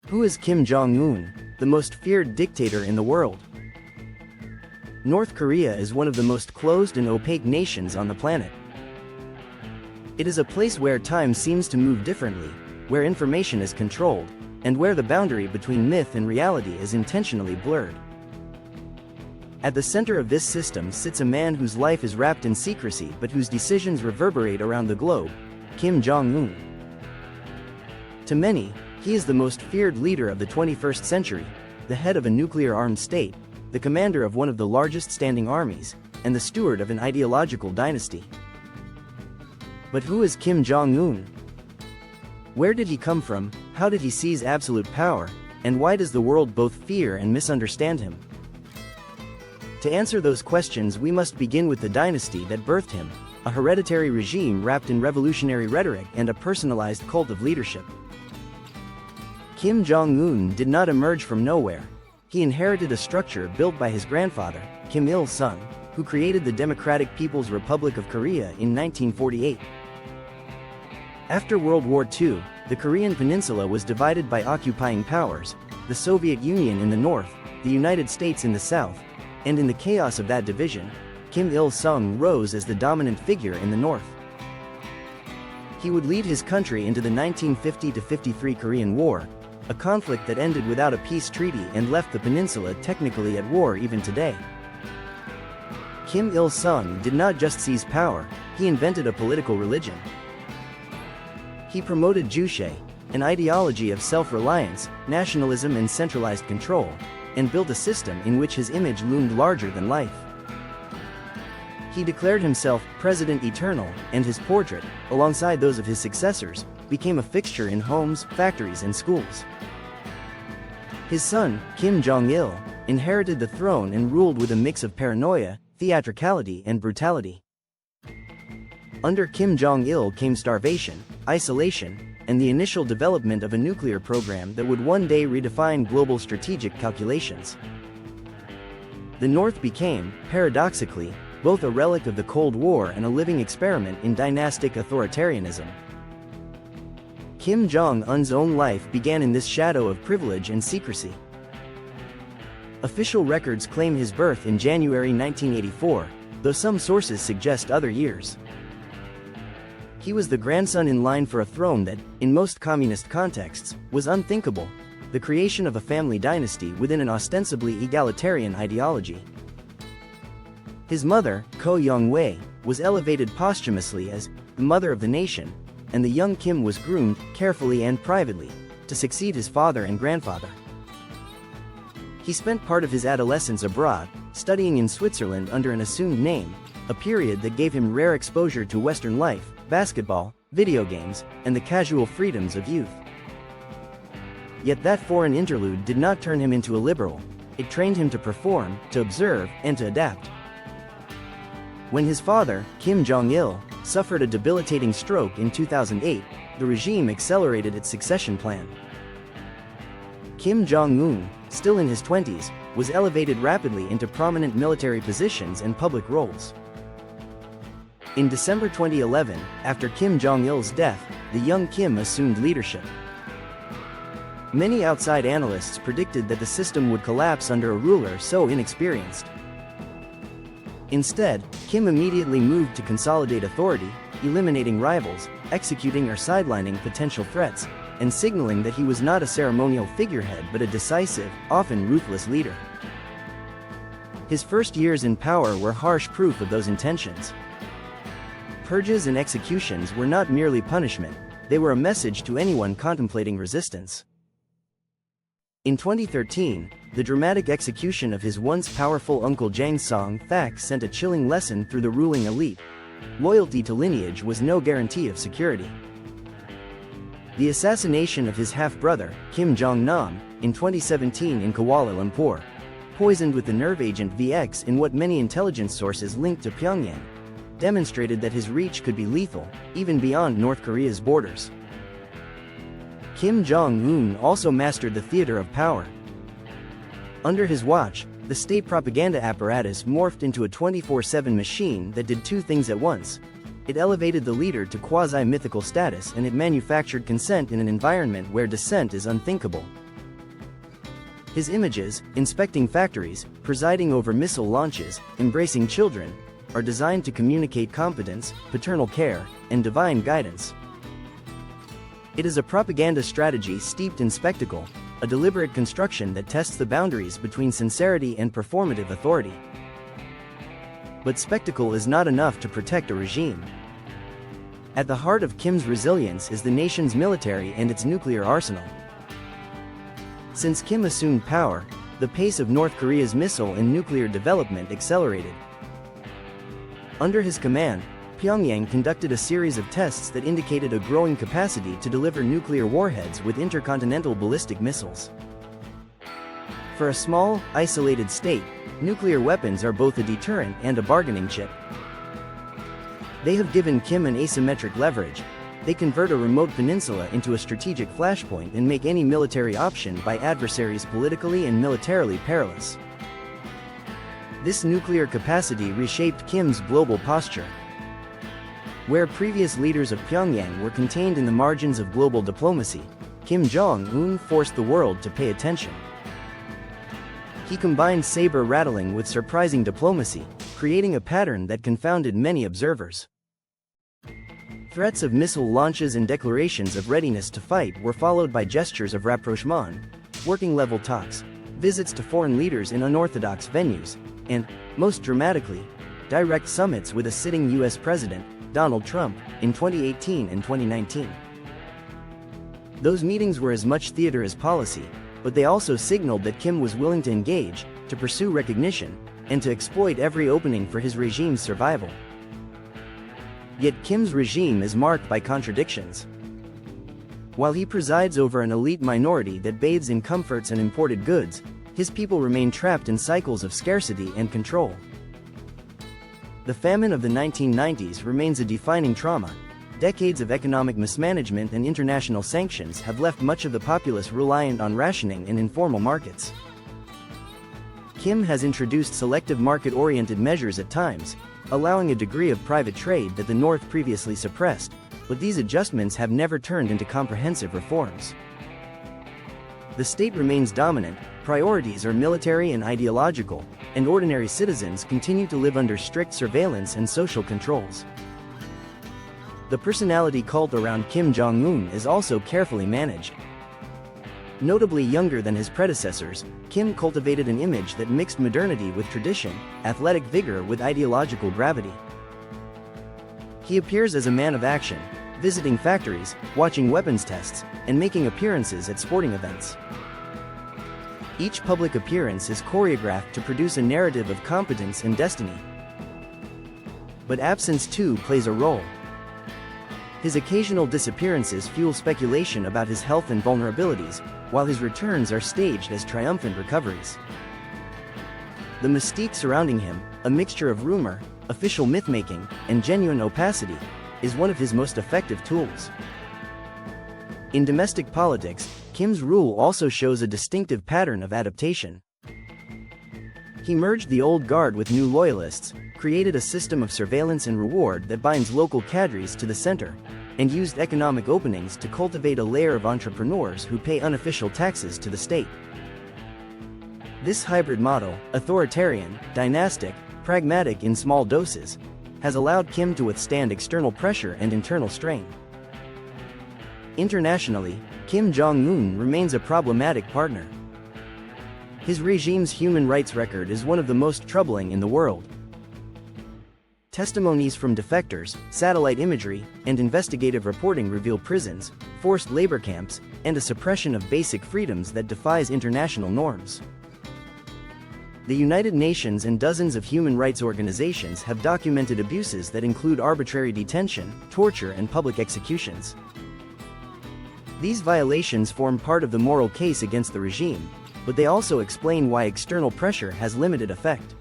Who is Kim Jong-un, the most feared dictator in the world? North Korea is one of the most closed and opaque nations on the planet. It is a place where time seems to move differently, where information is controlled, and where the boundary between myth and reality is intentionally blurred. At the center of this system sits a man whose life is wrapped in secrecy but whose decisions reverberate around the globe, Kim Jong-un. To many, he is the most feared leader of the 21st century, the head of a nuclear-armed state, the commander of one of the largest standing armies, and the steward of an ideological dynasty. But who is Kim Jong-un? Where did he come from, how did he seize absolute power, and why does the world both fear and misunderstand him? To answer those questions, we must begin with the dynasty that birthed him, a hereditary regime wrapped in revolutionary rhetoric and a personalized cult of leadership. Kim Jong-un did not emerge from nowhere. He inherited a structure built by his grandfather, Kim Il-sung, who created the Democratic People's Republic of Korea in 1948. After World War II, the Korean peninsula was divided by occupying powers, the Soviet Union in the north, the United States in the south, and in the chaos of that division, Kim Il-sung rose as the dominant figure in the north. He would lead his country into the 1950-53 Korean War, a conflict that ended without a peace treaty and left the peninsula technically at war even today. Kim Il-sung did not just seize power, he invented a political religion. He promoted Juche, an ideology of self-reliance, nationalism and centralized control, and built a system in which his image loomed larger than life. He declared himself President Eternal, and his portrait, alongside those of his successors, became a fixture in homes, factories and schools. His son, Kim Jong-il, inherited the throne and ruled with a mix of paranoia, theatricality and brutality. Under Kim Jong-il came starvation, isolation, and the initial development of a nuclear program that would one day redefine global strategic calculations. The North became, paradoxically, both a relic of the Cold War and a living experiment in dynastic authoritarianism. Kim Jong-un's own life began in this shadow of privilege and secrecy. Official records claim his birth in January 1984, though some sources suggest other years. He was the grandson in line for a throne that, in most communist contexts, was unthinkable, the creation of a family dynasty within an ostensibly egalitarian ideology. His mother, Ko Young-wei, was elevated posthumously as the mother of the nation, and the young Kim was groomed, carefully and privately, to succeed his father and grandfather. He spent part of his adolescence abroad, studying in Switzerland under an assumed name, a period that gave him rare exposure to Western life, basketball, video games, and the casual freedoms of youth. Yet that foreign interlude did not turn him into a liberal, it trained him to perform, to observe, and to adapt. When his father, Kim Jong-il, suffered a debilitating stroke in 2008, the regime accelerated its succession plan. Kim Jong-un, still in his 20s, was elevated rapidly into prominent military positions and public roles. In December 2011, after Kim Jong-il's death, the young Kim assumed leadership. Many outside analysts predicted that the system would collapse under a ruler so inexperienced. Instead, Kim immediately moved to consolidate authority, eliminating rivals, executing or sidelining potential threats, and signaling that he was not a ceremonial figurehead but a decisive, often ruthless leader. His first years in power were harsh proof of those intentions. Purges and executions were not merely punishment, they were a message to anyone contemplating resistance. In 2013, the dramatic execution of his once powerful uncle Jang Song-thaek sent a chilling lesson through the ruling elite. Loyalty to lineage was no guarantee of security. The assassination of his half-brother, Kim Jong-nam, in 2017 in Kuala Lumpur, poisoned with the nerve agent VX in what many intelligence sources linked to Pyongyang, demonstrated that his reach could be lethal, even beyond North Korea's borders. Kim Jong-un also mastered the theater of power. Under his watch, the state propaganda apparatus morphed into a 24/7 machine that did two things at once. It elevated the leader to quasi-mythical status and it manufactured consent in an environment where dissent is unthinkable. His images, inspecting factories, presiding over missile launches, embracing children, are designed to communicate competence, paternal care, and divine guidance. It is a propaganda strategy steeped in spectacle, a deliberate construction that tests the boundaries between sincerity and performative authority. But spectacle is not enough to protect a regime. At the heart of Kim's resilience is the nation's military and its nuclear arsenal. Since Kim assumed power, the pace of North Korea's missile and nuclear development accelerated. Under his command, Pyongyang conducted a series of tests that indicated a growing capacity to deliver nuclear warheads with intercontinental ballistic missiles. For a small, isolated state, nuclear weapons are both a deterrent and a bargaining chip. They have given Kim an asymmetric leverage. They convert a remote peninsula into a strategic flashpoint and make any military option by adversaries politically and militarily perilous. This nuclear capacity reshaped Kim's global posture. Where previous leaders of Pyongyang were contained in the margins of global diplomacy, Kim Jong-un forced the world to pay attention. He combined saber-rattling with surprising diplomacy, creating a pattern that confounded many observers. Threats of missile launches and declarations of readiness to fight were followed by gestures of rapprochement, working-level talks, visits to foreign leaders in unorthodox venues, and, most dramatically, direct summits with a sitting U.S. President, Donald Trump, in 2018 and 2019. Those meetings were as much theater as policy, but they also signaled that Kim was willing to engage, to pursue recognition, and to exploit every opening for his regime's survival. Yet Kim's regime is marked by contradictions. While he presides over an elite minority that bathes in comforts and imported goods, his people remain trapped in cycles of scarcity and control. The famine of the 1990s remains a defining trauma. Decades of economic mismanagement and international sanctions have left much of the populace reliant on rationing and informal markets. Kim has introduced selective market-oriented measures at times, allowing a degree of private trade that the North previously suppressed, but these adjustments have never turned into comprehensive reforms. The state remains dominant, priorities are military and ideological, and ordinary citizens continue to live under strict surveillance and social controls. The personality cult around Kim Jong-un is also carefully managed. Notably younger than his predecessors, Kim cultivated an image that mixed modernity with tradition, athletic vigor with ideological gravity. He appears as a man of action, visiting factories, watching weapons tests, and making appearances at sporting events. Each public appearance is choreographed to produce a narrative of competence and destiny. But absence too plays a role. His occasional disappearances fuel speculation about his health and vulnerabilities, while his returns are staged as triumphant recoveries. The mystique surrounding him, a mixture of rumor, official myth-making, and genuine opacity, is one of his most effective tools. In domestic politics, Kim's rule also shows a distinctive pattern of adaptation. He merged the old guard with new loyalists, created a system of surveillance and reward that binds local cadres to the center, and used economic openings to cultivate a layer of entrepreneurs who pay unofficial taxes to the state. This hybrid model, authoritarian, dynastic, pragmatic in small doses, has allowed Kim to withstand external pressure and internal strain. Internationally, Kim Jong-un remains a problematic partner. His regime's human rights record is one of the most troubling in the world. Testimonies from defectors, satellite imagery, and investigative reporting reveal prisons, forced labor camps, and a suppression of basic freedoms that defies international norms. The United Nations and dozens of human rights organizations have documented abuses that include arbitrary detention, torture, and public executions. These violations form part of the moral case against the regime, but they also explain why external pressure has limited effect.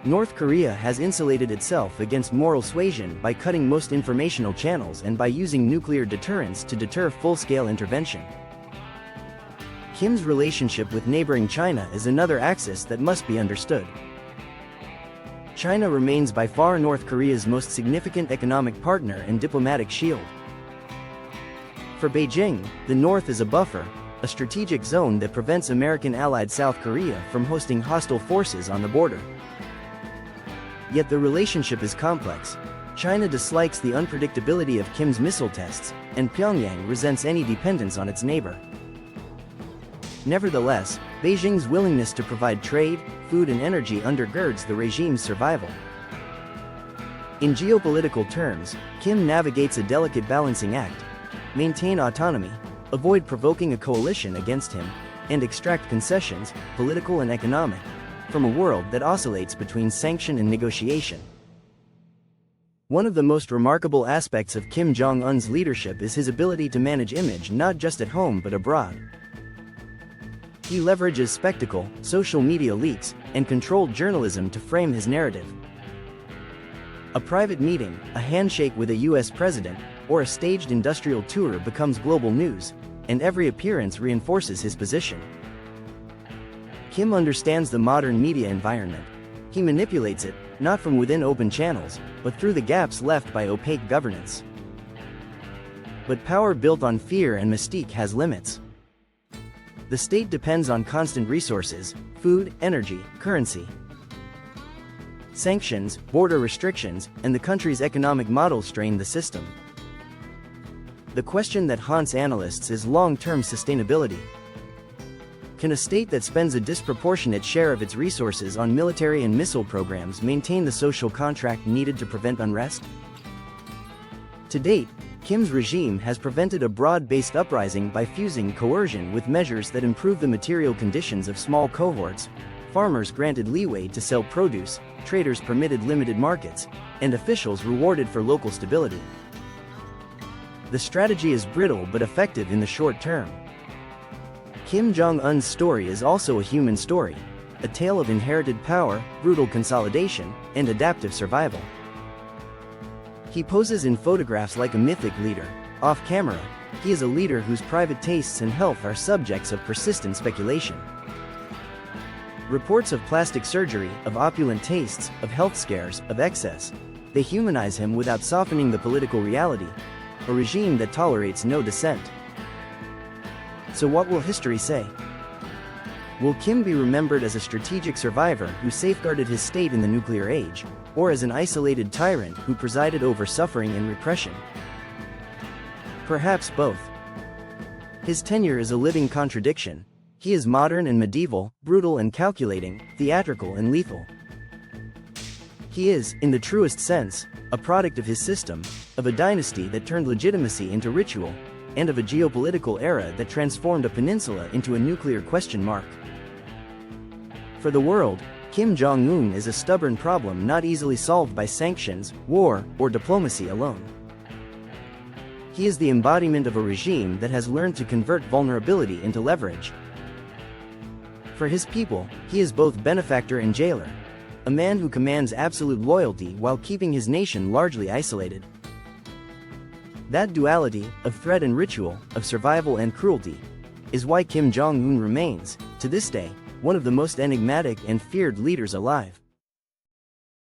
North Korea has insulated itself against moral suasion by cutting most informational channels and by using nuclear deterrence to deter full-scale intervention. Kim's relationship with neighboring China is another axis that must be understood. China remains by far North Korea's most significant economic partner and diplomatic shield. For Beijing, the North is a buffer, a strategic zone that prevents American allied South Korea from hosting hostile forces on the border. Yet the relationship is complex. China dislikes the unpredictability of Kim's missile tests, and Pyongyang resents any dependence on its neighbor. Nevertheless, Beijing's willingness to provide trade, food and energy undergirds the regime's survival. In geopolitical terms, Kim navigates a delicate balancing act: maintain autonomy, avoid provoking a coalition against him, and extract concessions, political and economic, from a world that oscillates between sanction and negotiation. One of the most remarkable aspects of Kim Jong-un's leadership is his ability to manage image not just at home but abroad. He leverages spectacle, social media leaks, and controlled journalism to frame his narrative. A private meeting, a handshake with a US president, or a staged industrial tour becomes global news, and every appearance reinforces his position. Kim understands the modern media environment. He manipulates it, not from within open channels, but through the gaps left by opaque governance. But power built on fear and mystique has limits. The state depends on constant resources: food, energy, currency. Sanctions, border restrictions, and the country's economic model strain the system. The question that haunts analysts is long-term sustainability. Can a state that spends a disproportionate share of its resources on military and missile programs maintain the social contract needed to prevent unrest? To date, Kim's regime has prevented a broad-based uprising by fusing coercion with measures that improve the material conditions of small cohorts. Farmers granted leeway to sell produce, traders permitted limited markets, and officials rewarded for local stability. The strategy is brittle but effective in the short term. Kim Jong-un's story is also a human story, a tale of inherited power, brutal consolidation, and adaptive survival. He poses in photographs like a mythic leader. Off camera, he is a leader whose private tastes and health are subjects of persistent speculation. Reports of plastic surgery, of opulent tastes, of health scares, of excess, they humanize him without softening the political reality, a regime that tolerates no dissent. So what will history say? Will Kim be remembered as a strategic survivor who safeguarded his state in the nuclear age, or as an isolated tyrant who presided over suffering and repression? Perhaps both. His tenure is a living contradiction. He is modern and medieval, brutal and calculating, theatrical and lethal. He is, in the truest sense, a product of his system, of a dynasty that turned legitimacy into ritual, and of a geopolitical era that transformed a peninsula into a nuclear question mark. For the world, Kim Jong-un is a stubborn problem not easily solved by sanctions, war, or diplomacy alone. He is the embodiment of a regime that has learned to convert vulnerability into leverage. For his people, he is both benefactor and jailer, a man who commands absolute loyalty while keeping his nation largely isolated. That duality, of threat and ritual, of survival and cruelty, is why Kim Jong-un remains, to this day, one of the most enigmatic and feared leaders alive.